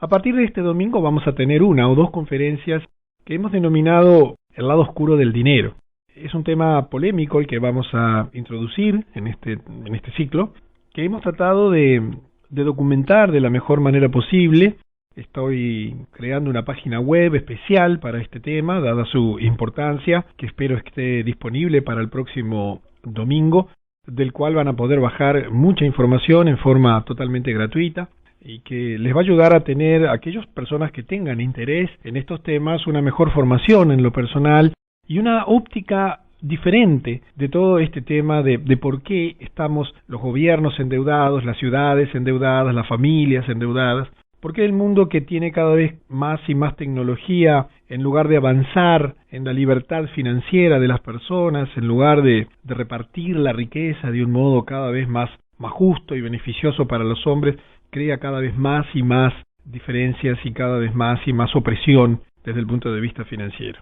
A partir de este domingo vamos a tener una o dos conferencias que hemos denominado el lado oscuro del dinero. Es un tema polémico el que vamos a introducir en este ciclo, que hemos tratado de documentar de la mejor manera posible. Estoy creando una página web especial para este tema, dada su importancia, que espero esté disponible para el próximo domingo, del cual van a poder bajar mucha información en forma totalmente gratuita y que les va a ayudar a tener a aquellas personas que tengan interés en estos temas una mejor formación en lo personal y una óptica diferente de todo este tema de por qué estamos los gobiernos endeudados, las ciudades endeudadas, las familias endeudadas. Porque el mundo que tiene cada vez más y más tecnología, en lugar de avanzar en la libertad financiera de las personas, en lugar de repartir la riqueza de un modo cada vez más justo y beneficioso para los hombres, crea cada vez más y más diferencias y cada vez más y más opresión desde el punto de vista financiero.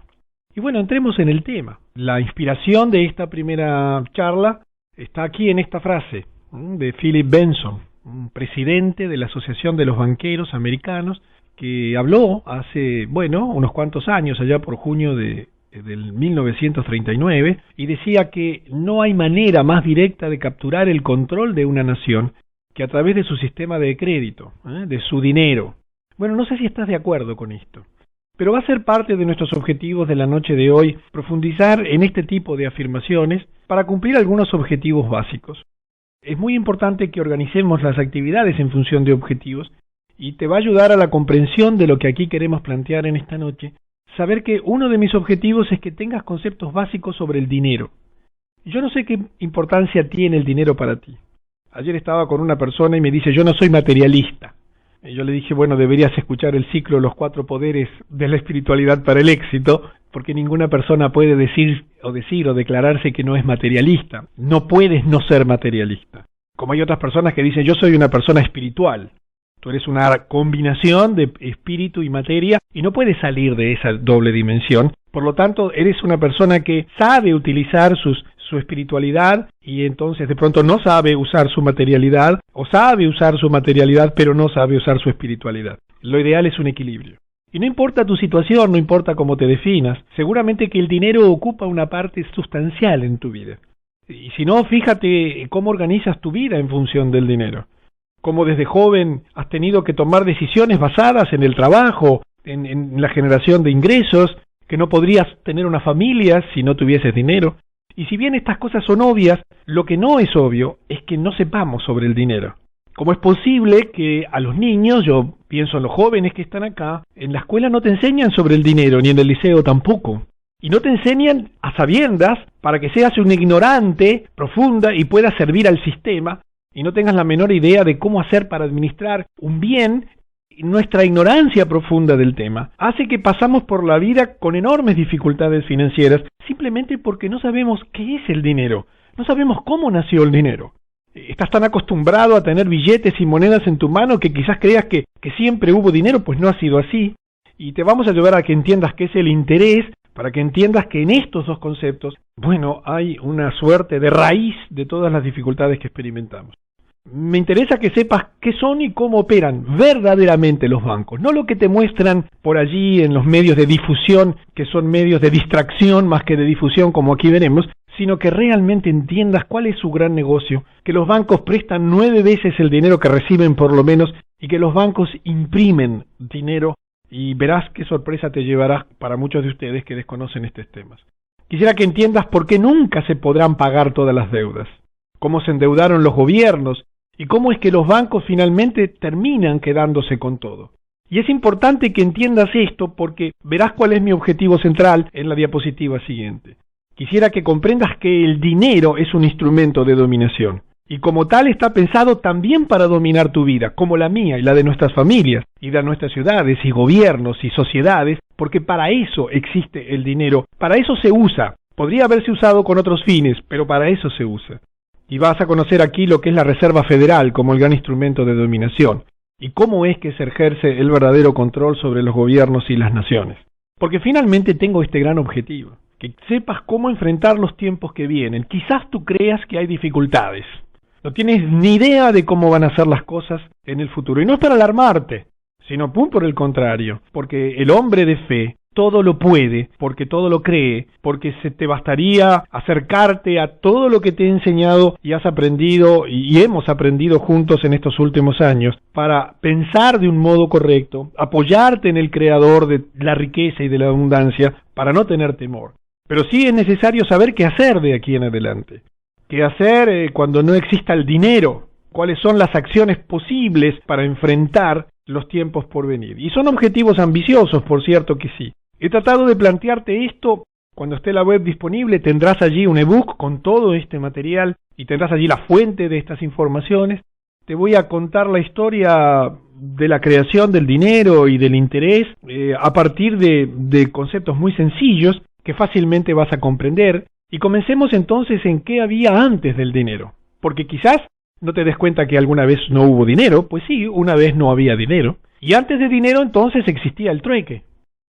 Y bueno, entremos en el tema. La inspiración de esta primera charla está aquí en esta frase de Philip Benson, un presidente de la Asociación de los Banqueros Americanos, que habló hace, unos cuantos años, allá por junio del 1939, y decía que no hay manera más directa de capturar el control de una nación que a través de su sistema de crédito, de su dinero. Bueno, no sé si estás de acuerdo con esto, pero va a ser parte de nuestros objetivos de la noche de hoy profundizar en este tipo de afirmaciones para cumplir algunos objetivos básicos. Es muy importante que organicemos las actividades en función de objetivos y te va a ayudar a la comprensión de lo que aquí queremos plantear en esta noche, saber que uno de mis objetivos es que tengas conceptos básicos sobre el dinero. Yo no sé qué importancia tiene el dinero para ti. Ayer estaba con una persona y me dice, yo no soy materialista. Y yo le dije, deberías escuchar el ciclo Los 4 poderes de la espiritualidad para el éxito, porque ninguna persona puede decir o declararse que no es materialista. No puedes no ser materialista. Como hay otras personas que dicen, yo soy una persona espiritual. Tú eres una combinación de espíritu y materia y no puedes salir de esa doble dimensión. Por lo tanto, eres una persona que sabe utilizar su espiritualidad y entonces de pronto no sabe usar su materialidad, o sabe usar su materialidad pero no sabe usar su espiritualidad. Lo ideal es un equilibrio. Y no importa tu situación, no importa cómo te definas, seguramente que el dinero ocupa una parte sustancial en tu vida. Y si no, fíjate cómo organizas tu vida en función del dinero. Cómo desde joven has tenido que tomar decisiones basadas en el trabajo, en la generación de ingresos, que no podrías tener una familia si no tuvieses dinero. Y si bien estas cosas son obvias, lo que no es obvio es que no sepamos sobre el dinero. ¿Cómo es posible que a los niños, yo pienso en los jóvenes que están acá, en la escuela no te enseñan sobre el dinero, ni en el liceo tampoco? Y no te enseñan a sabiendas para que seas un ignorante profunda y puedas servir al sistema y no tengas la menor idea de cómo hacer para administrar un bien. Nuestra ignorancia profunda del tema hace que pasamos por la vida con enormes dificultades financieras simplemente porque no sabemos qué es el dinero, no sabemos cómo nació el dinero. Estás tan acostumbrado a tener billetes y monedas en tu mano que quizás creas que siempre hubo dinero, pues no ha sido así. Y te vamos a ayudar a que entiendas qué es el interés, para que entiendas que en estos dos conceptos, hay una suerte de raíz de todas las dificultades que experimentamos. Me interesa que sepas qué son y cómo operan verdaderamente los bancos, no lo que te muestran por allí en los medios de difusión, que son medios de distracción más que de difusión como aquí veremos, sino que realmente entiendas cuál es su gran negocio, que los bancos prestan 9 veces el dinero que reciben por lo menos y que los bancos imprimen dinero y verás qué sorpresa te llevarás para muchos de ustedes que desconocen estos temas. Quisiera que entiendas por qué nunca se podrán pagar todas las deudas, cómo se endeudaron los gobiernos y cómo es que los bancos finalmente terminan quedándose con todo. Y es importante que entiendas esto porque verás cuál es mi objetivo central en la diapositiva siguiente. Quisiera que comprendas que el dinero es un instrumento de dominación y como tal está pensado también para dominar tu vida, como la mía y la de nuestras familias y de nuestras ciudades y gobiernos y sociedades, porque para eso existe el dinero, para eso se usa. Podría haberse usado con otros fines, pero para eso se usa. Y vas a conocer aquí lo que es la Reserva Federal como el gran instrumento de dominación y cómo es que se ejerce el verdadero control sobre los gobiernos y las naciones. Porque finalmente tengo este gran objetivo, que sepas cómo enfrentar los tiempos que vienen. Quizás tú creas que hay dificultades, no tienes ni idea de cómo van a ser las cosas en el futuro. Y no es para alarmarte, sino por el contrario, porque el hombre de fe todo lo puede, porque todo lo cree, porque se te bastaría acercarte a todo lo que te he enseñado y has aprendido y hemos aprendido juntos en estos últimos años para pensar de un modo correcto, apoyarte en el Creador de la riqueza y de la abundancia para no tener temor. Pero sí es necesario saber qué hacer de aquí en adelante, qué hacer cuando no exista el dinero, cuáles son las acciones posibles para enfrentar los tiempos por venir. Y son objetivos ambiciosos, por cierto que sí. He tratado de plantearte esto. Cuando esté la web disponible tendrás allí un ebook con todo este material y tendrás allí la fuente de estas informaciones. Te voy a contar la historia de la creación del dinero y del interés a partir de conceptos muy sencillos que fácilmente vas a comprender. Y comencemos entonces en qué había antes del dinero. Porque quizás no te des cuenta que alguna vez no hubo dinero. Pues sí, una vez no había dinero. Y antes de dinero entonces existía el trueque.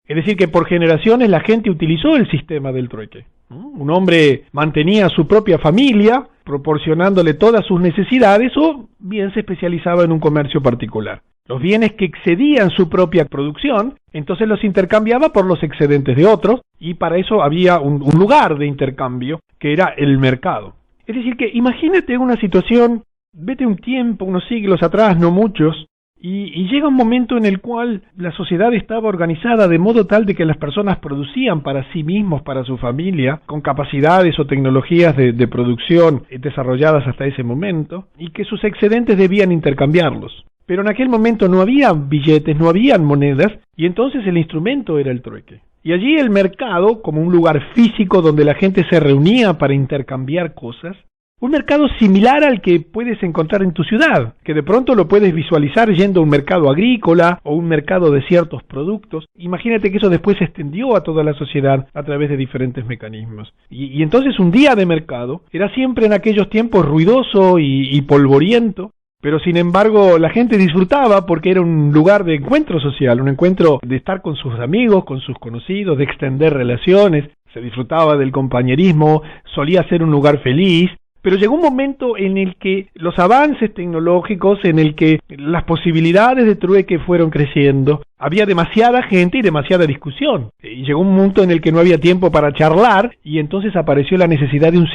Es decir, que por generaciones la gente utilizó el sistema del trueque. Un hombre mantenía a su propia familia, proporcionándole todas sus necesidades, o bien se especializaba en un comercio particular. Los bienes que excedían su propia producción, entonces los intercambiaba por los excedentes de otros, y para eso había un lugar de intercambio, que era el mercado. Es decir, que imagínate una situación, vete un tiempo, unos siglos atrás, no muchos, y llega un momento en el cual la sociedad estaba organizada de modo tal de que las personas producían para sí mismos, para su familia, con capacidades o tecnologías de producción desarrolladas hasta ese momento, y que sus excedentes debían intercambiarlos. Pero en aquel momento no había billetes, no habían monedas, y entonces el instrumento era el trueque. Y allí el mercado, como un lugar físico donde la gente se reunía para intercambiar cosas, un mercado similar al que puedes encontrar en tu ciudad, que de pronto lo puedes visualizar yendo a un mercado agrícola o un mercado de ciertos productos. Imagínate que eso después se extendió a toda la sociedad a través de diferentes mecanismos. Y entonces un día de mercado era siempre en aquellos tiempos ruidoso y polvoriento, pero sin embargo la gente disfrutaba porque era un lugar de encuentro social, un encuentro de estar con sus amigos, con sus conocidos, de extender relaciones. Se disfrutaba del compañerismo, solía ser un lugar feliz. Pero llegó un momento en el que los avances tecnológicos, en el que las posibilidades de trueque fueron creciendo, había demasiada gente y demasiada discusión. Y llegó un punto en el que no había tiempo para charlar y entonces apareció la necesidad de un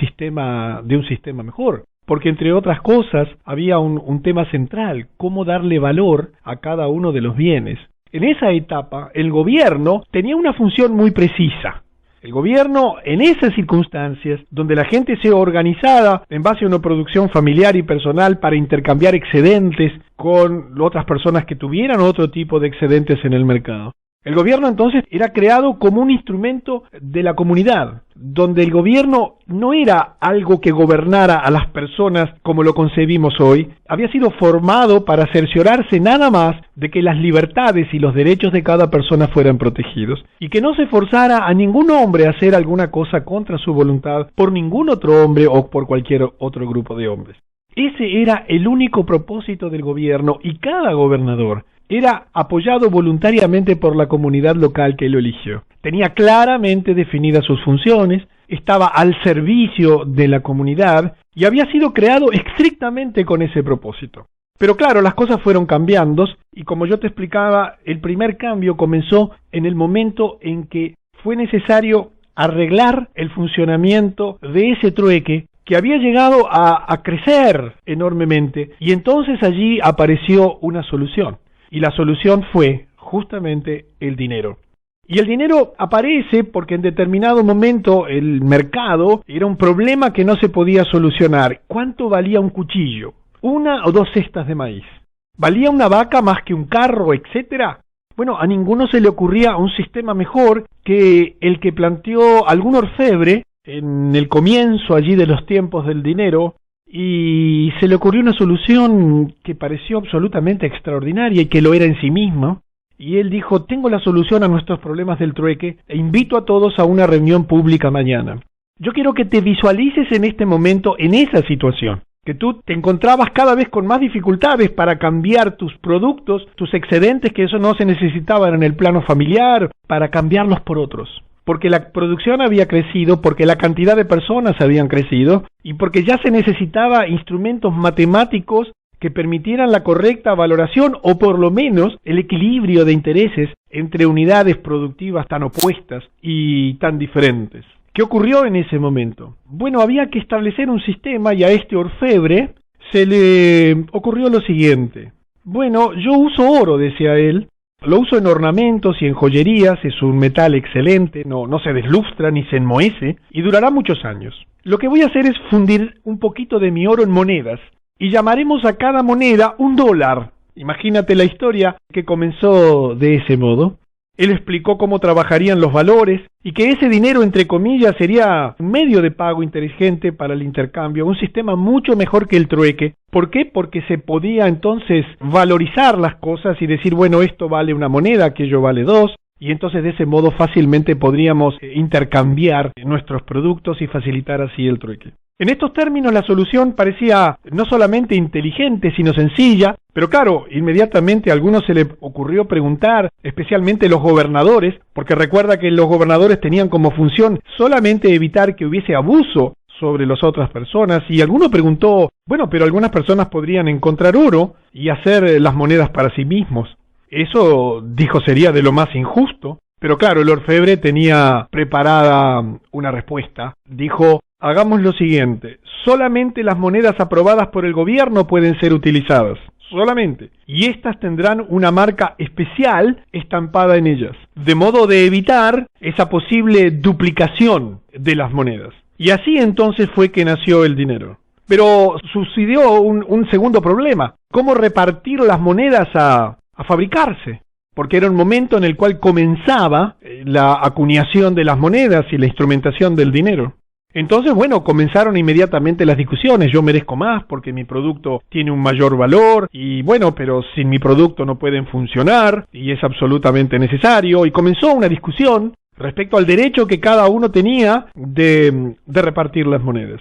sistema mejor. Porque entre otras cosas había un tema central, cómo darle valor a cada uno de los bienes. En esa etapa el gobierno tenía una función muy precisa. El gobierno, en esas circunstancias, donde la gente se organizaba en base a una producción familiar y personal para intercambiar excedentes con otras personas que tuvieran otro tipo de excedentes en el mercado. El gobierno entonces era creado como un instrumento de la comunidad, donde el gobierno no era algo que gobernara a las personas como lo concebimos hoy, había sido formado para cerciorarse nada más de que las libertades y los derechos de cada persona fueran protegidos, y que no se forzara a ningún hombre a hacer alguna cosa contra su voluntad por ningún otro hombre o por cualquier otro grupo de hombres. Ese era el único propósito del gobierno, y cada gobernador era apoyado voluntariamente por la comunidad local que lo eligió. Tenía claramente definidas sus funciones, estaba al servicio de la comunidad y había sido creado estrictamente con ese propósito. Pero claro, las cosas fueron cambiando y como yo te explicaba, el primer cambio comenzó en el momento en que fue necesario arreglar el funcionamiento de ese trueque que había llegado a crecer enormemente, y entonces allí apareció una solución. Y la solución fue justamente el dinero. Y el dinero aparece porque en determinado momento el mercado era un problema que no se podía solucionar. ¿Cuánto valía un cuchillo? 1 o 2 cestas de maíz. ¿Valía una vaca más que un carro, etcétera? Bueno, a ninguno se le ocurría un sistema mejor que el que planteó algún orfebre en el comienzo allí de los tiempos del dinero, y se le ocurrió una solución que pareció absolutamente extraordinaria y que lo era en sí misma, y él dijo: tengo la solución a nuestros problemas del trueque e invito a todos a una reunión pública mañana. Yo quiero que te visualices en este momento en esa situación, que tú te encontrabas cada vez con más dificultades para cambiar tus productos, tus excedentes, que eso no se necesitaban en el plano familiar, para cambiarlos por otros. Porque la producción había crecido, porque la cantidad de personas habían crecido y porque ya se necesitaba instrumentos matemáticos que permitieran la correcta valoración o por lo menos el equilibrio de intereses entre unidades productivas tan opuestas y tan diferentes. ¿Qué ocurrió en ese momento? Bueno, había que establecer un sistema y a este orfebre se le ocurrió lo siguiente. Bueno, yo uso oro, decía él, lo uso en ornamentos y en joyerías, es un metal excelente, no se deslustra ni se enmohece y durará muchos años. Lo que voy a hacer es fundir un poquito de mi oro en monedas y llamaremos a cada moneda $1. Imagínate la historia que comenzó de ese modo. Él explicó cómo trabajarían los valores y que ese dinero, entre comillas, sería un medio de pago inteligente para el intercambio, un sistema mucho mejor que el trueque. ¿Por qué? Porque se podía entonces valorizar las cosas y decir, bueno, esto vale una moneda, aquello vale 2, y entonces de ese modo fácilmente podríamos intercambiar nuestros productos y facilitar así el trueque. En estos términos la solución parecía no solamente inteligente, sino sencilla, pero claro, inmediatamente a algunos se le ocurrió preguntar, especialmente los gobernadores, porque recuerda que los gobernadores tenían como función solamente evitar que hubiese abuso sobre las otras personas, y alguno preguntó, bueno, pero algunas personas podrían encontrar oro y hacer las monedas para sí mismos. Eso, dijo, sería de lo más injusto. Pero claro, el orfebre tenía preparada una respuesta. Dijo, hagamos lo siguiente, solamente las monedas aprobadas por el gobierno pueden ser utilizadas, solamente, y estas tendrán una marca especial estampada en ellas, de modo de evitar esa posible duplicación de las monedas. Y así entonces fue que nació el dinero. Pero sucedió un segundo problema, ¿cómo repartir las monedas a fabricarse? Porque era un momento en el cual comenzaba la acuñación de las monedas y la instrumentación del dinero. Entonces, bueno, comenzaron inmediatamente las discusiones, yo merezco más porque mi producto tiene un mayor valor, y bueno, pero sin mi producto no pueden funcionar, y es absolutamente necesario, y comenzó una discusión respecto al derecho que cada uno tenía de repartir las monedas.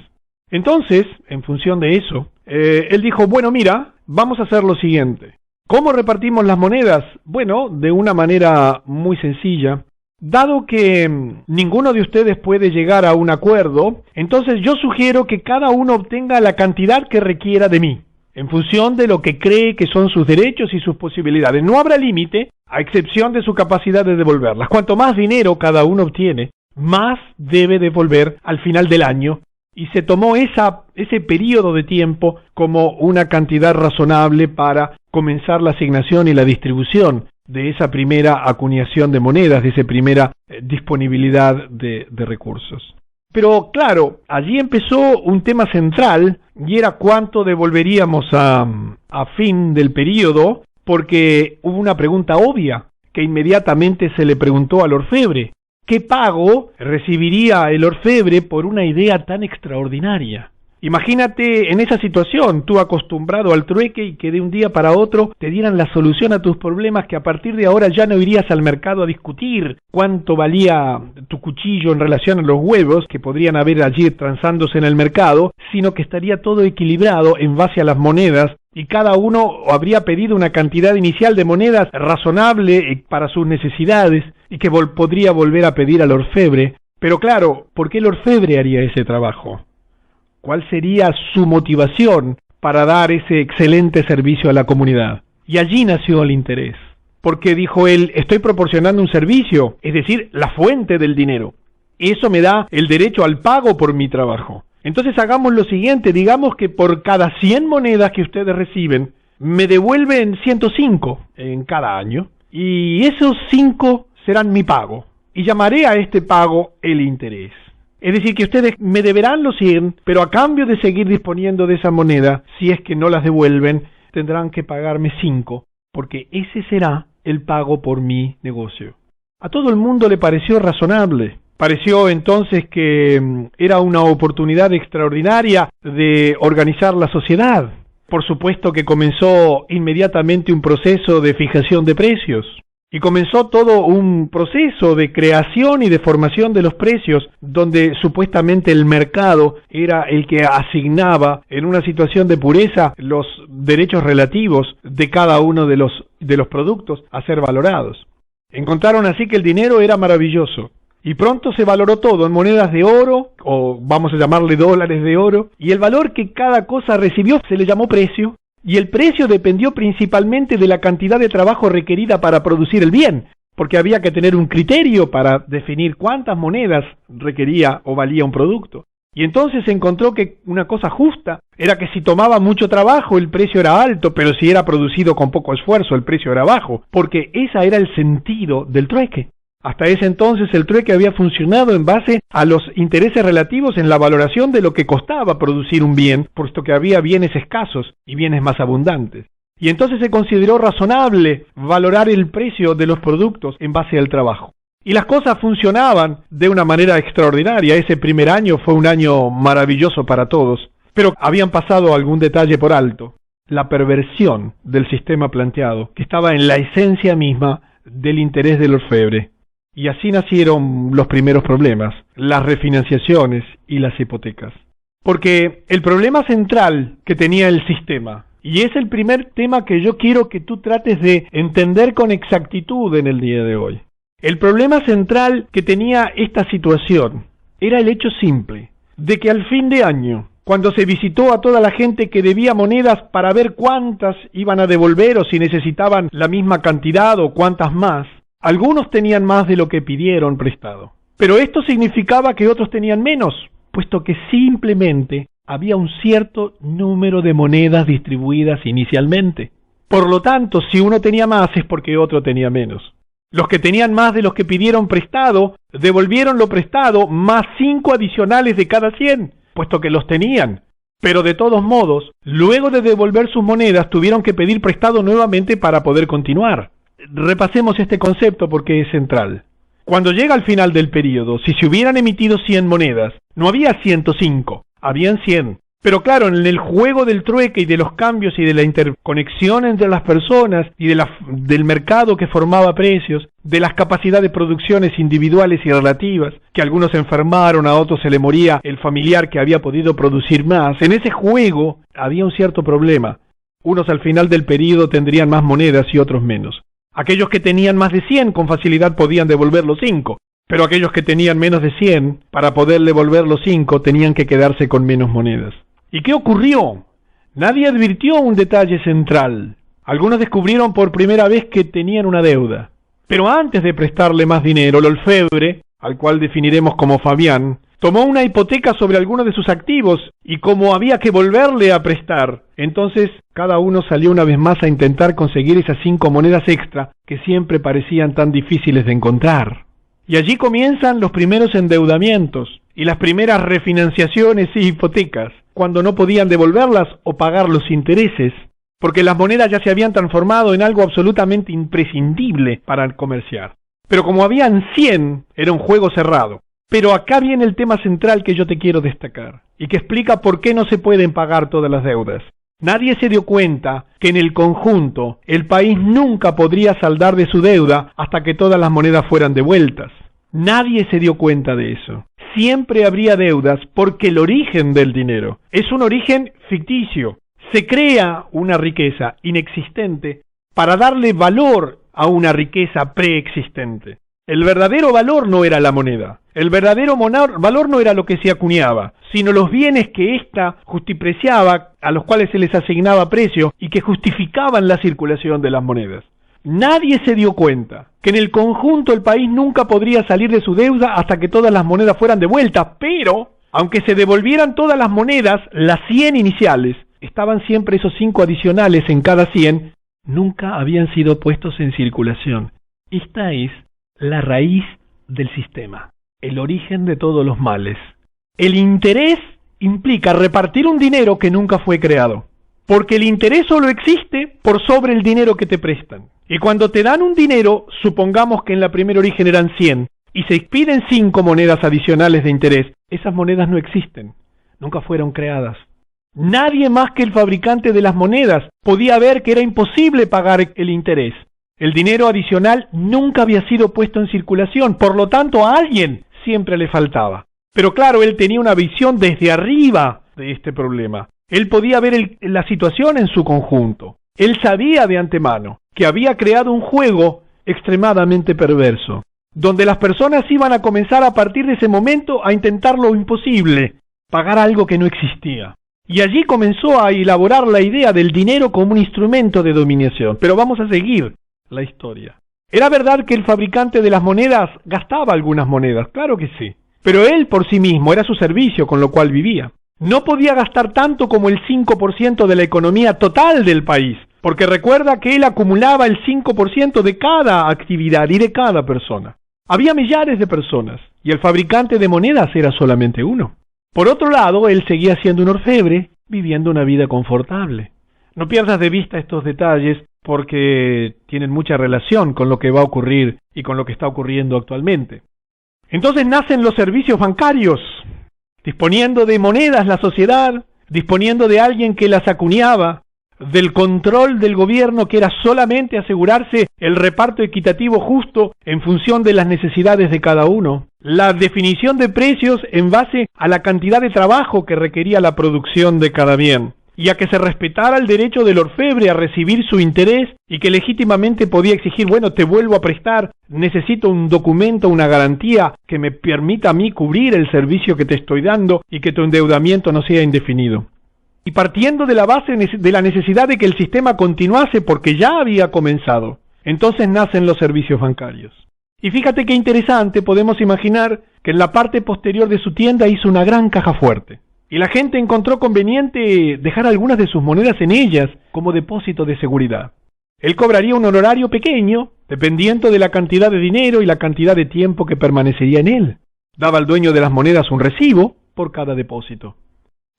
Entonces, en función de eso, él dijo, bueno, mira, vamos a hacer lo siguiente. ¿Cómo repartimos las monedas? Bueno, de una manera muy sencilla. Dado que ninguno de ustedes puede llegar a un acuerdo, entonces yo sugiero que cada uno obtenga la cantidad que requiera de mí, en función de lo que cree que son sus derechos y sus posibilidades. No habrá límite, a excepción de su capacidad de devolverlas. Cuanto más dinero cada uno obtiene, más debe devolver al final del año, y se tomó ese periodo de tiempo como una cantidad razonable para comenzar la asignación y la distribución de esa primera acuñación de monedas, de esa primera disponibilidad de recursos. Pero claro, allí empezó un tema central, y era cuánto devolveríamos a fin del periodo, porque hubo una pregunta obvia que inmediatamente se le preguntó al orfebre. ¿Qué pago recibiría el orfebre por una idea tan extraordinaria? Imagínate en esa situación, tú acostumbrado al trueque y que de un día para otro te dieran la solución a tus problemas, que a partir de ahora ya no irías al mercado a discutir cuánto valía tu cuchillo en relación a los huevos que podrían haber allí transándose en el mercado, sino que estaría todo equilibrado en base a las monedas, y cada uno habría pedido una cantidad inicial de monedas razonable para sus necesidades y que podría volver a pedir al orfebre. Pero claro, ¿por qué el orfebre haría ese trabajo? ¿Cuál sería su motivación para dar ese excelente servicio a la comunidad? Y allí nació el interés, porque dijo él, estoy proporcionando un servicio, es decir, la fuente del dinero. Eso me da el derecho al pago por mi trabajo. Entonces hagamos lo siguiente, digamos que por cada 100 monedas que ustedes reciben, me devuelven 105 en cada año, y esos 5 serán mi pago, y llamaré a este pago el interés. Es decir, que ustedes me deberán los 100, pero a cambio de seguir disponiendo de esa moneda, si es que no las devuelven, tendrán que pagarme 5, porque ese será el pago por mi negocio. A todo el mundo le pareció razonable. Pareció entonces que era una oportunidad extraordinaria de organizar la sociedad. Por supuesto que comenzó inmediatamente un proceso de fijación de precios. Y comenzó todo un proceso de creación y de formación de los precios, donde supuestamente el mercado era el que asignaba en una situación de pureza los derechos relativos de cada uno de los productos a ser valorados. Encontraron así que el dinero era maravilloso. Y pronto se valoró todo en monedas de oro, o vamos a llamarle dólares de oro, y el valor que cada cosa recibió se le llamó precio. y el precio dependió principalmente de la cantidad de trabajo requerida para producir el bien, porque había que tener un criterio para definir cuántas monedas requería o valía un producto. Y entonces se encontró que una cosa justa era que si tomaba mucho trabajo el precio era alto, pero si era producido con poco esfuerzo el precio era bajo, porque ese era el sentido del trueque. Hasta ese entonces el trueque había funcionado en base a los intereses relativos en la valoración de lo que costaba producir un bien, puesto que había bienes escasos y bienes más abundantes. Y entonces se consideró razonable valorar el precio de los productos en base al trabajo. Y las cosas funcionaban de una manera extraordinaria. Ese primer año fue un año maravilloso para todos, pero habían pasado algún detalle por alto. La perversión del sistema planteado, que estaba en la esencia misma del interés del orfebre. Y así nacieron los primeros problemas, las refinanciaciones y las hipotecas. Porque el problema central que tenía el sistema, y es el primer tema que yo quiero que tú trates de entender con exactitud en el día de hoy. El problema central que tenía esta situación era el hecho simple de que al fin de año, cuando se visitó a toda la gente que debía monedas para ver cuántas iban a devolver o si necesitaban la misma cantidad o cuántas más, algunos tenían más de lo que pidieron prestado. Pero esto significaba que otros tenían menos, puesto que simplemente había un cierto número de monedas distribuidas inicialmente. Por lo tanto, si uno tenía más es porque otro tenía menos. Los que tenían más de los que pidieron prestado, devolvieron lo prestado más 5 adicionales de cada 100, puesto que los tenían. Pero de todos modos, luego de devolver sus monedas, tuvieron que pedir prestado nuevamente para poder continuar. Repasemos este concepto porque es central. Cuando llega al final del periodo, si se hubieran emitido 100 monedas, no había 105, habían 100. Pero claro, en el juego del trueque y de los cambios y de la interconexión entre las personas y del mercado que formaba precios, de las capacidades de producciones individuales y relativas, que a algunos se enfermaron, a otros se le moría el familiar que había podido producir más, en ese juego había un cierto problema. Unos al final del periodo tendrían más monedas y otros menos. Aquellos que tenían más de 100 con facilidad podían devolver los 5, pero aquellos que tenían menos de 100, para poder devolver los 5, tenían que quedarse con menos monedas. ¿Y qué ocurrió? Nadie advirtió un detalle central. Algunos descubrieron por primera vez que tenían una deuda. Pero antes de prestarle más dinero, el orfebre, al cual definiremos como Fabián, tomó una hipoteca sobre algunos de sus activos y como había que volverle a prestar, entonces cada uno salió una vez más a intentar conseguir esas 5 monedas extra que siempre parecían tan difíciles de encontrar. Y allí comienzan los primeros endeudamientos y las primeras refinanciaciones y hipotecas, cuando no podían devolverlas o pagar los intereses, porque las monedas ya se habían transformado en algo absolutamente imprescindible para comerciar. Pero como habían 100, era un juego cerrado. Pero acá viene el tema central que yo te quiero destacar, y que explica por qué no se pueden pagar todas las deudas. Nadie se dio cuenta que en el conjunto el país nunca podría saldar de su deuda hasta que todas las monedas fueran devueltas. Nadie se dio cuenta de eso. Siempre habría deudas porque el origen del dinero es un origen ficticio. Se crea una riqueza inexistente para darle valor a una riqueza preexistente. El verdadero valor no era la moneda. El verdadero valor no era lo que se acuñaba, sino los bienes que ésta justipreciaba, a los cuales se les asignaba precio y que justificaban la circulación de las monedas. Nadie se dio cuenta que en el conjunto el país nunca podría salir de su deuda hasta que todas las monedas fueran devueltas, pero aunque se devolvieran todas las monedas, las 100 iniciales, estaban siempre esos 5 adicionales en cada 100, nunca habían sido puestos en circulación. Esta es la raíz del sistema, el origen de todos los males. El interés implica repartir un dinero que nunca fue creado, porque el interés solo existe por sobre el dinero que te prestan. Y cuando te dan un dinero, supongamos que en la primera origen eran 100, y se piden 5 monedas adicionales de interés, esas monedas no existen, nunca fueron creadas. Nadie más que el fabricante de las monedas podía ver que era imposible pagar el interés. El dinero adicional nunca había sido puesto en circulación, por lo tanto a alguien siempre le faltaba. Pero claro, él tenía una visión desde arriba de este problema. Él podía ver la situación en su conjunto. Él sabía de antemano que había creado un juego extremadamente perverso, donde las personas iban a comenzar a partir de ese momento a intentar lo imposible, pagar algo que no existía. Y allí comenzó a elaborar la idea del dinero como un instrumento de dominación. Pero vamos a seguir la historia. Era verdad que el fabricante de las monedas gastaba algunas monedas, claro que sí. Pero él por sí mismo era su servicio con lo cual vivía. No podía gastar tanto como el 5% de la economía total del país, porque recuerda que él acumulaba el 5% de cada actividad y de cada persona. Había millares de personas, y el fabricante de monedas era solamente uno. Por otro lado, él seguía siendo un orfebre, viviendo una vida confortable. No pierdas de vista estos detalles, porque tienen mucha relación con lo que va a ocurrir y con lo que está ocurriendo actualmente. Entonces nacen los servicios bancarios, disponiendo de monedas la sociedad, disponiendo de alguien que las acuñaba, del control del gobierno que era solamente asegurarse el reparto equitativo justo en función de las necesidades de cada uno, la definición de precios en base a la cantidad de trabajo que requería la producción de cada bien, y a que se respetara el derecho del orfebre a recibir su interés y que legítimamente podía exigir, bueno, te vuelvo a prestar, necesito un documento, una garantía que me permita a mí cubrir el servicio que te estoy dando y que tu endeudamiento no sea indefinido. Y partiendo de la base de la necesidad de que el sistema continuase porque ya había comenzado, entonces nacen los servicios bancarios. Y fíjate qué interesante, podemos imaginar que en la parte posterior de su tienda hizo una gran caja fuerte. Y la gente encontró conveniente dejar algunas de sus monedas en ellas como depósito de seguridad. Él cobraría un honorario pequeño, dependiendo de la cantidad de dinero y la cantidad de tiempo que permanecería en él. Daba al dueño de las monedas un recibo por cada depósito.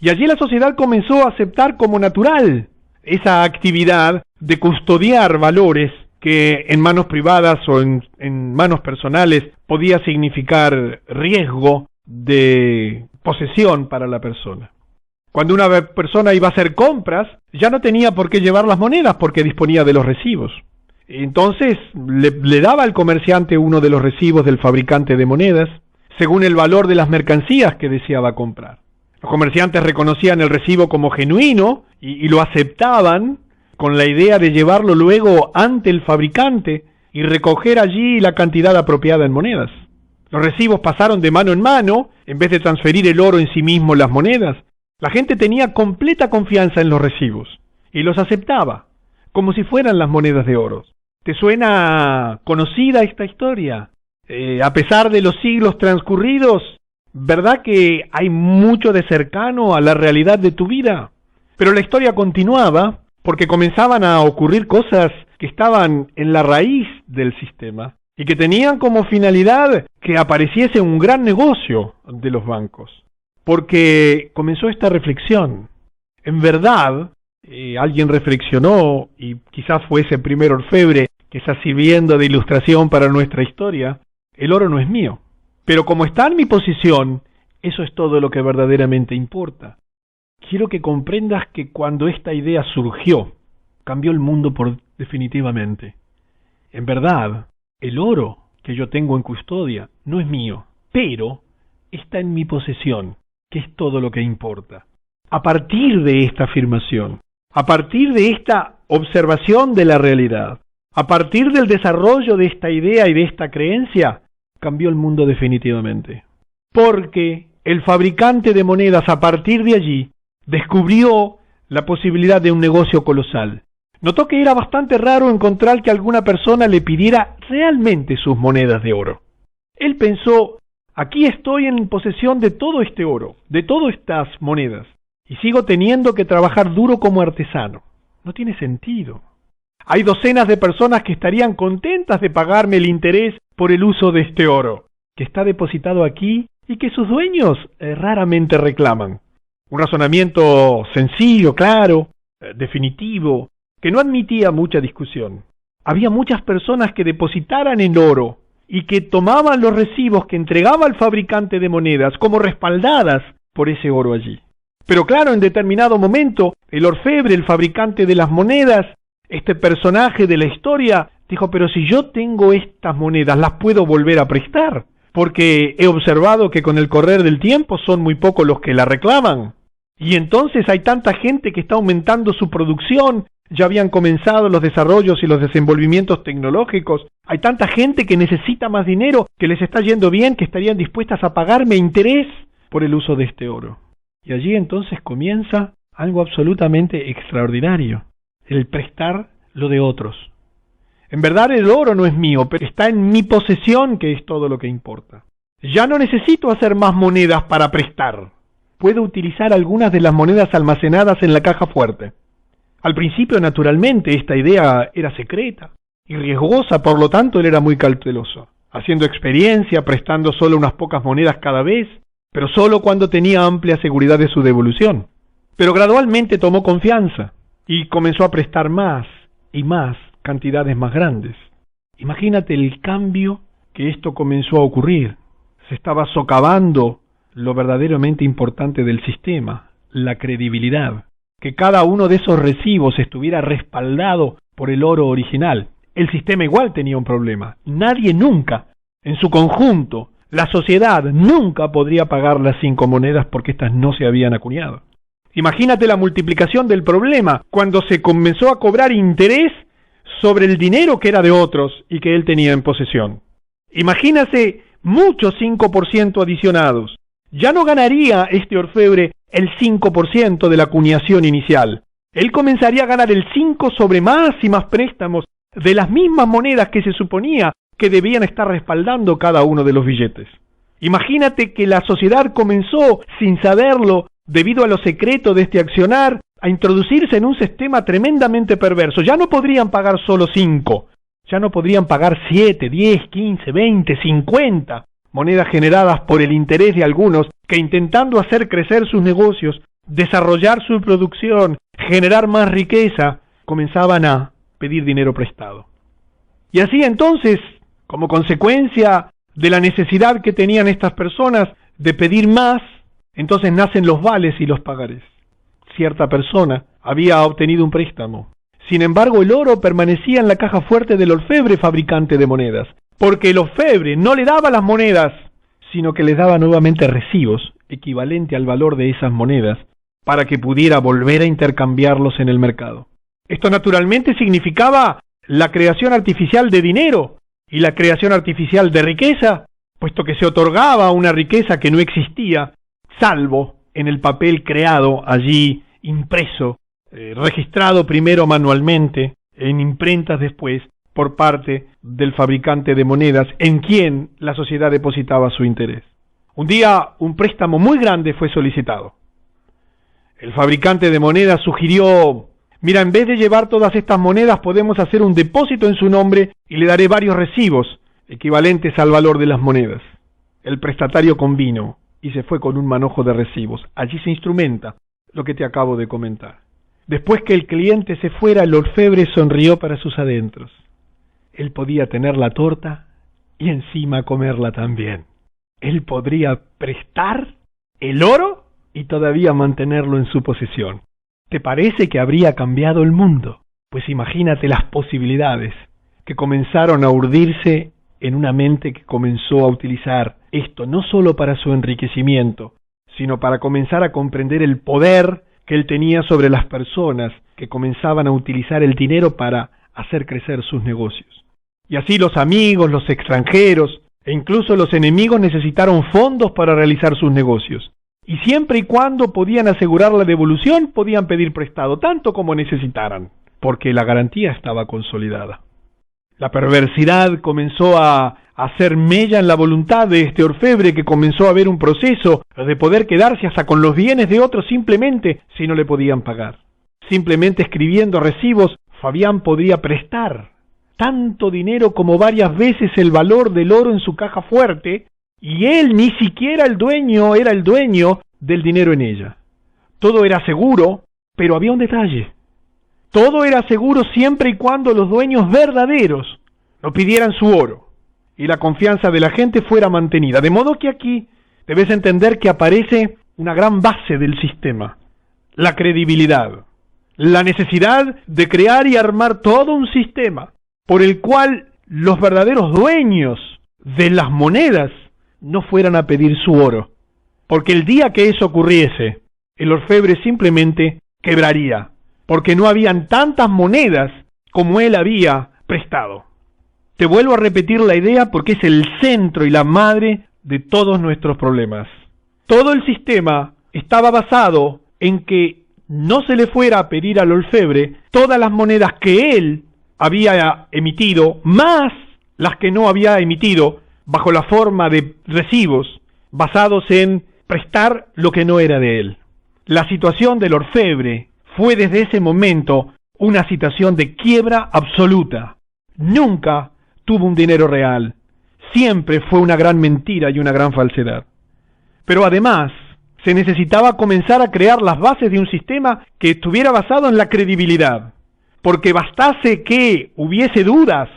Y allí la sociedad comenzó a aceptar como natural esa actividad de custodiar valores que en manos privadas o en manos personales podía significar riesgo de posesión para la persona. Cuando una persona iba a hacer compras, ya no tenía por qué llevar las monedas porque disponía de los recibos. Entonces le daba al comerciante uno de los recibos del fabricante de monedas, según el valor de las mercancías que deseaba comprar. Los comerciantes reconocían el recibo como genuino y lo aceptaban con la idea de llevarlo luego ante el fabricante y recoger allí la cantidad apropiada en monedas. Los recibos pasaron de mano en mano, en vez de transferir el oro en sí mismo las monedas. La gente tenía completa confianza en los recibos y los aceptaba, como si fueran las monedas de oro. ¿Te suena conocida esta historia? A pesar de los siglos transcurridos, ¿verdad que hay mucho de cercano a la realidad de tu vida? Pero la historia continuaba porque comenzaban a ocurrir cosas que estaban en la raíz del sistema y que tenían como finalidad que apareciese un gran negocio de los bancos. Porque comenzó esta reflexión. En verdad, alguien reflexionó, y quizás fue ese primer orfebre que está sirviendo de ilustración para nuestra historia, el oro no es mío. Pero como está en mi posición, eso es todo lo que verdaderamente importa. Quiero que comprendas que cuando esta idea surgió, cambió el mundo definitivamente. En verdad, el oro que yo tengo en custodia no es mío, pero está en mi posesión, que es todo lo que importa. A partir de esta afirmación, a partir de esta observación de la realidad, a partir del desarrollo de esta idea y de esta creencia, cambió el mundo definitivamente. Porque el fabricante de monedas a partir de allí descubrió la posibilidad de un negocio colosal. Notó que era bastante raro encontrar que alguna persona le pidiera realmente sus monedas de oro. Él pensó, aquí estoy en posesión de todo este oro, de todas estas monedas, y sigo teniendo que trabajar duro como artesano. No tiene sentido. Hay docenas de personas que estarían contentas de pagarme el interés por el uso de este oro, que está depositado aquí y que sus dueños raramente reclaman. Un razonamiento sencillo, claro, definitivo, que no admitía mucha discusión. Había muchas personas que depositaran en oro y que tomaban los recibos que entregaba el fabricante de monedas como respaldadas por ese oro allí. Pero claro, en determinado momento, el orfebre, el fabricante de las monedas, este personaje de la historia, dijo, pero si yo tengo estas monedas, las puedo volver a prestar, porque he observado que con el correr del tiempo son muy pocos los que la reclaman. Y entonces hay tanta gente que está aumentando su producción, ya habían comenzado los desarrollos y los desenvolvimientos tecnológicos, hay tanta gente que necesita más dinero, que les está yendo bien, que estarían dispuestas a pagarme interés por el uso de este oro. Y allí entonces comienza algo absolutamente extraordinario, el prestar lo de otros. En verdad el oro no es mío, pero está en mi posesión, que es todo lo que importa. Ya no necesito hacer más monedas para prestar. Puedo utilizar algunas de las monedas almacenadas en la caja fuerte. Al principio, naturalmente, esta idea era secreta y riesgosa, por lo tanto él era muy cauteloso, haciendo experiencia, prestando solo unas pocas monedas cada vez, pero solo cuando tenía amplia seguridad de su devolución. Pero gradualmente tomó confianza y comenzó a prestar más y más cantidades más grandes. Imagínate el cambio que esto comenzó a ocurrir. Se estaba socavando lo verdaderamente importante del sistema, la credibilidad. Que cada uno de esos recibos estuviera respaldado por el oro original. El sistema igual tenía un problema. Nadie nunca, en su conjunto, la sociedad nunca podría pagar las 5 monedas porque éstas no se habían acuñado. Imagínate la multiplicación del problema cuando se comenzó a cobrar interés sobre el dinero que era de otros y que él tenía en posesión. Imagínase muchos 5% adicionados. Ya no ganaría este orfebre el 5% de la acuñación inicial. Él comenzaría a ganar el 5 sobre más y más préstamos de las mismas monedas que se suponía que debían estar respaldando cada uno de los billetes. Imagínate que la sociedad comenzó, sin saberlo, debido a lo secreto de este accionar, a introducirse en un sistema tremendamente perverso. Ya no podrían pagar solo 5, ya no podrían pagar 7, 10, 15, 20, 50 monedas generadas por el interés de algunos que, intentando hacer crecer sus negocios, desarrollar su producción, generar más riqueza, comenzaban a pedir dinero prestado. Y así entonces, como consecuencia de la necesidad que tenían estas personas de pedir más, entonces nacen los vales y los pagarés. Cierta persona había obtenido un préstamo. Sin embargo, el oro permanecía en la caja fuerte del orfebre fabricante de monedas, porque el orfebre no le daba las monedas, sino que les daba nuevamente recibos, equivalente al valor de esas monedas, para que pudiera volver a intercambiarlos en el mercado. Esto naturalmente significaba la creación artificial de dinero y la creación artificial de riqueza, puesto que se otorgaba una riqueza que no existía, salvo en el papel creado allí, impreso, registrado primero manualmente, en imprentas después, por parte del fabricante de monedas, en quien la sociedad depositaba su interés. Un día, un préstamo muy grande fue solicitado. El fabricante de monedas sugirió: mira, en vez de llevar todas estas monedas, podemos hacer un depósito en su nombre y le daré varios recibos equivalentes al valor de las monedas. El prestatario convino y se fue con un manojo de recibos. Allí se instrumenta lo que te acabo de comentar. Después que el cliente se fuera, el orfebre sonrió para sus adentros. Él podía tener la torta y encima comerla también. Él podría prestar el oro y todavía mantenerlo en su posesión. ¿Te parece que habría cambiado el mundo? Pues imagínate las posibilidades que comenzaron a urdirse en una mente que comenzó a utilizar esto no solo para su enriquecimiento, sino para comenzar a comprender el poder que él tenía sobre las personas que comenzaban a utilizar el dinero para hacer crecer sus negocios. Y así los amigos, los extranjeros e incluso los enemigos necesitaron fondos para realizar sus negocios. Y siempre y cuando podían asegurar la devolución, podían pedir prestado, tanto como necesitaran, porque la garantía estaba consolidada. La perversidad comenzó a hacer mella en la voluntad de este orfebre, que comenzó a ver un proceso de poder quedarse hasta con los bienes de otros simplemente si no le podían pagar. Simplemente escribiendo recibos, Fabián podría prestar tanto dinero como varias veces el valor del oro en su caja fuerte, y él ni siquiera era el dueño del dinero en ella. Todo era seguro, pero había un detalle. Todo era seguro siempre y cuando los dueños verdaderos no pidieran su oro y la confianza de la gente fuera mantenida. De modo que aquí debes entender que aparece una gran base del sistema: la credibilidad, la necesidad de crear y armar todo un sistema por el cual los verdaderos dueños de las monedas no fueran a pedir su oro, porque el día que eso ocurriese, el orfebre simplemente quebraría, porque no habían tantas monedas como él había prestado. Te vuelvo a repetir la idea porque es el centro y la madre de todos nuestros problemas. Todo el sistema estaba basado en que no se le fuera a pedir al orfebre todas las monedas que él había emitido, más las que no había emitido, bajo la forma de recibos, basados en prestar lo que no era de él. La situación del orfebre fue desde ese momento una situación de quiebra absoluta. Nunca tuvo un dinero real. Siempre fue una gran mentira y una gran falsedad. Pero además, se necesitaba comenzar a crear las bases de un sistema que estuviera basado en la credibilidad, porque bastase que hubiese dudas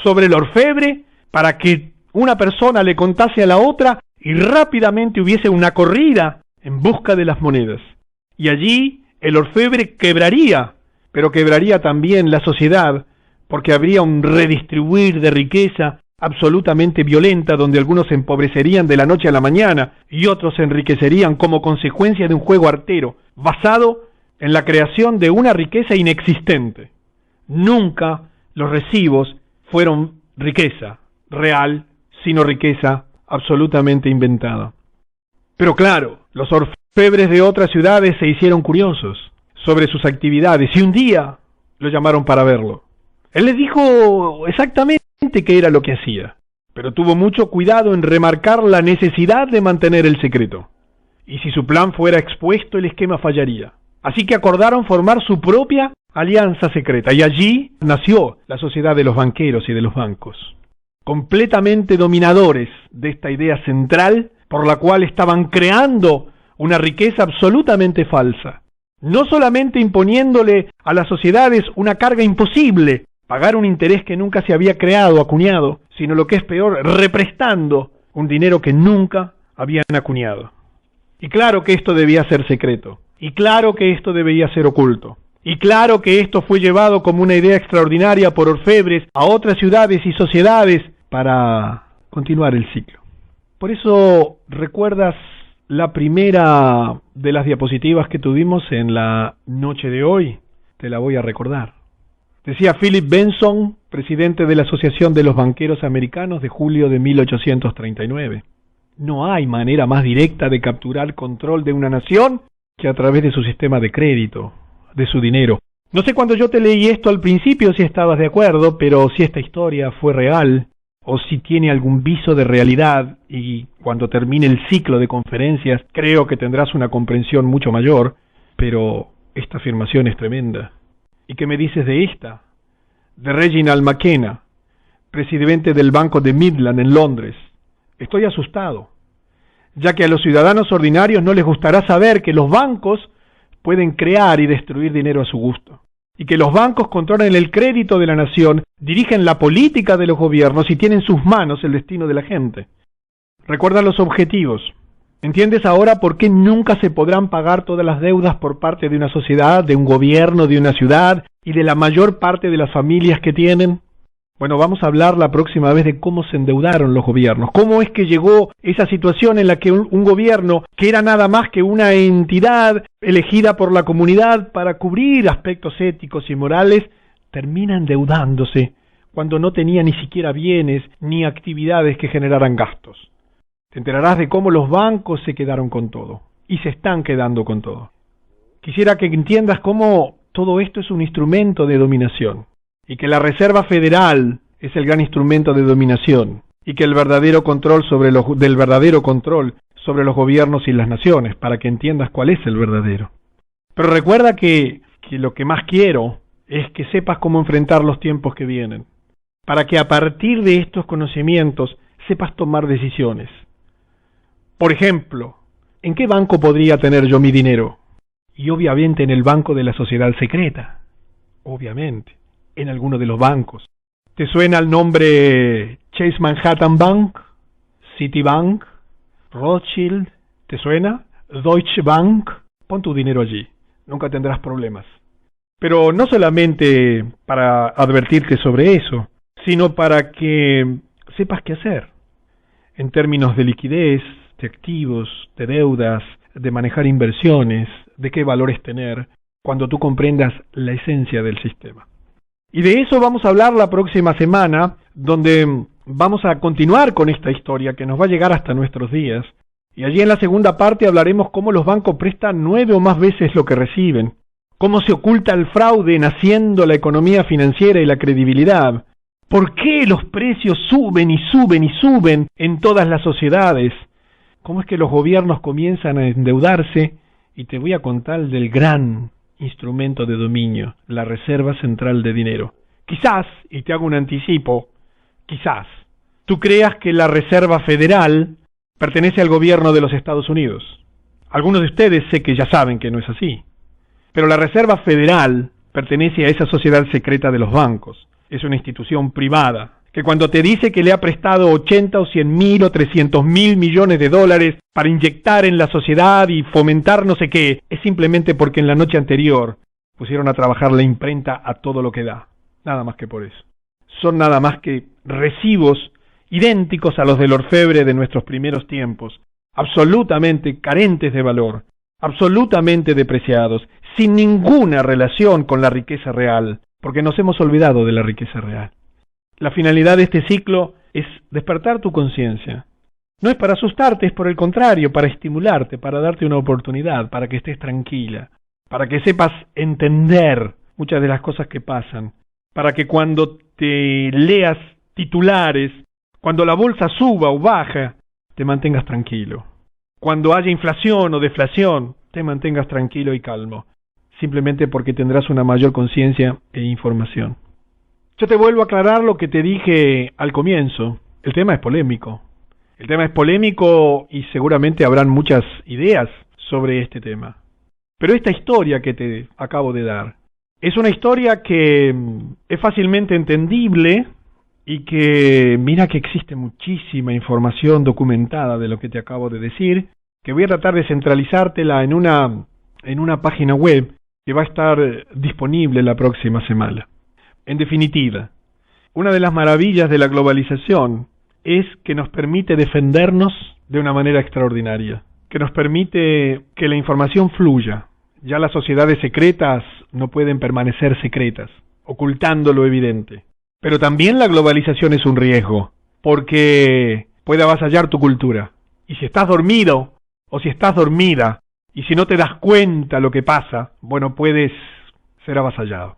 sobre el orfebre para que una persona le contase a la otra y rápidamente hubiese una corrida en busca de las monedas. Y allí el orfebre quebraría, pero quebraría también la sociedad, porque habría un redistribuir de riqueza absolutamente violenta, donde algunos se empobrecerían de la noche a la mañana y otros se enriquecerían como consecuencia de un juego artero, basado en la creación de una riqueza inexistente. Nunca los recibos fueron riqueza real, sino riqueza absolutamente inventada. Pero claro, los orfebres de otras ciudades se hicieron curiosos sobre sus actividades y un día lo llamaron para verlo. Él les dijo exactamente qué era lo que hacía, pero tuvo mucho cuidado en remarcar la necesidad de mantener el secreto. Y si su plan fuera expuesto, el esquema fallaría. Así que acordaron formar su propia alianza secreta, y allí nació la sociedad de los banqueros y de los bancos, completamente dominadores de esta idea central por la cual estaban creando una riqueza absolutamente falsa, no solamente imponiéndole a las sociedades una carga imposible, pagar un interés que nunca se había creado, acuñado, sino lo que es peor, represtando un dinero que nunca habían acuñado. Y claro que esto debía ser secreto, y claro que esto debía ser oculto, y claro que esto fue llevado como una idea extraordinaria por orfebres a otras ciudades y sociedades para continuar el ciclo. Por eso, ¿recuerdas la primera de las diapositivas que tuvimos en la noche de hoy? Te la voy a recordar. Decía Philip Benson, presidente de la Asociación de los Banqueros Americanos de julio de 1839. No hay manera más directa de capturar control de una nación que a través de su sistema de crédito, de su dinero. No sé cuando yo te leí esto al principio si estabas de acuerdo, pero si esta historia fue real, o si tiene algún viso de realidad, y cuando termine el ciclo de conferencias creo que tendrás una comprensión mucho mayor, pero esta afirmación es tremenda. ¿Y qué me dices de esta? De Reginald McKenna, presidente del Banco de Midland en Londres. Estoy asustado, ya que a los ciudadanos ordinarios no les gustará saber que los bancos pueden crear y destruir dinero a su gusto, y que los bancos controlan el crédito de la nación, dirigen la política de los gobiernos y tienen en sus manos el destino de la gente. Recuerda los objetivos. ¿Entiendes ahora por qué nunca se podrán pagar todas las deudas por parte de una sociedad, de un gobierno, de una ciudad y de la mayor parte de las familias que tienen? Bueno, vamos a hablar la próxima vez de cómo se endeudaron los gobiernos, cómo es que llegó esa situación en la que un gobierno, que era nada más que una entidad elegida por la comunidad para cubrir aspectos éticos y morales, termina endeudándose cuando no tenía ni siquiera bienes ni actividades que generaran gastos. Te enterarás de cómo los bancos se quedaron con todo, y se están quedando con todo. Quisiera que entiendas cómo todo esto es un instrumento de dominación, y que la Reserva Federal es el gran instrumento de dominación, y que el verdadero control del verdadero control sobre los gobiernos y las naciones, para que entiendas cuál es el verdadero. Pero recuerda que lo que más quiero es que sepas cómo enfrentar los tiempos que vienen, para que a partir de estos conocimientos sepas tomar decisiones. Por ejemplo, ¿en qué banco podría tener yo mi dinero? Y obviamente en el banco de la sociedad secreta. Obviamente, en alguno de los bancos. ¿Te suena el nombre Chase Manhattan Bank? Citibank? Rothschild? ¿Te suena? Deutsche Bank? Pon tu dinero allí. Nunca tendrás problemas. Pero no solamente para advertirte sobre eso, sino para que sepas qué hacer. En términos de liquidez, de activos, de deudas, de manejar inversiones, de qué valores tener, cuando tú comprendas la esencia del sistema. Y de eso vamos a hablar la próxima semana, donde vamos a continuar con esta historia que nos va a llegar hasta nuestros días, Y allí en la segunda parte hablaremos cómo los bancos prestan 9 o más veces lo que reciben, cómo se oculta el fraude naciendo la economía financiera y la credibilidad, por qué los precios suben y suben y suben en todas las sociedades, cómo es que los gobiernos comienzan a endeudarse, y te voy a contar del gran instrumento de dominio, la Reserva Central de Dinero. Quizás, y te hago un anticipo, quizás, tú creas que la Reserva Federal pertenece al gobierno de los Estados Unidos. Algunos de ustedes sé que ya saben que no es así. Pero la Reserva Federal pertenece a esa sociedad secreta de los bancos. Es una institución privada que cuando te dice que le ha prestado 80 o 100.000 o 300.000 millones de dólares para inyectar en la sociedad y fomentar no sé qué, es simplemente porque en la noche anterior pusieron a trabajar la imprenta a todo lo que da. Nada más que por eso. Son nada más que recibos idénticos a los del orfebre de nuestros primeros tiempos, absolutamente carentes de valor, absolutamente depreciados, sin ninguna relación con la riqueza real, porque nos hemos olvidado de la riqueza real. La finalidad de este ciclo es despertar tu conciencia. No es para asustarte, es por el contrario, para estimularte, para darte una oportunidad, para que estés tranquila, para que sepas entender muchas de las cosas que pasan, para que cuando te leas titulares, cuando la bolsa suba o baja, te mantengas tranquilo. Cuando haya inflación o deflación, te mantengas tranquilo y calmo, simplemente porque tendrás una mayor conciencia e información. Yo te vuelvo a aclarar lo que te dije al comienzo. El tema es polémico. El tema es polémico y seguramente habrán muchas ideas sobre este tema. Pero esta historia que te acabo de dar es una historia que es fácilmente entendible y que mira que existe muchísima información documentada de lo que te acabo de decir, que voy a tratar de centralizártela en una página web que va a estar disponible la próxima semana. En definitiva, una de las maravillas de la globalización es que nos permite defendernos de una manera extraordinaria, que nos permite que la información fluya. Ya las sociedades secretas no pueden permanecer secretas, ocultando lo evidente. Pero también la globalización es un riesgo, porque puede avasallar tu cultura. Y si estás dormido, o si estás dormida, y si no te das cuenta lo que pasa, bueno, puedes ser avasallado.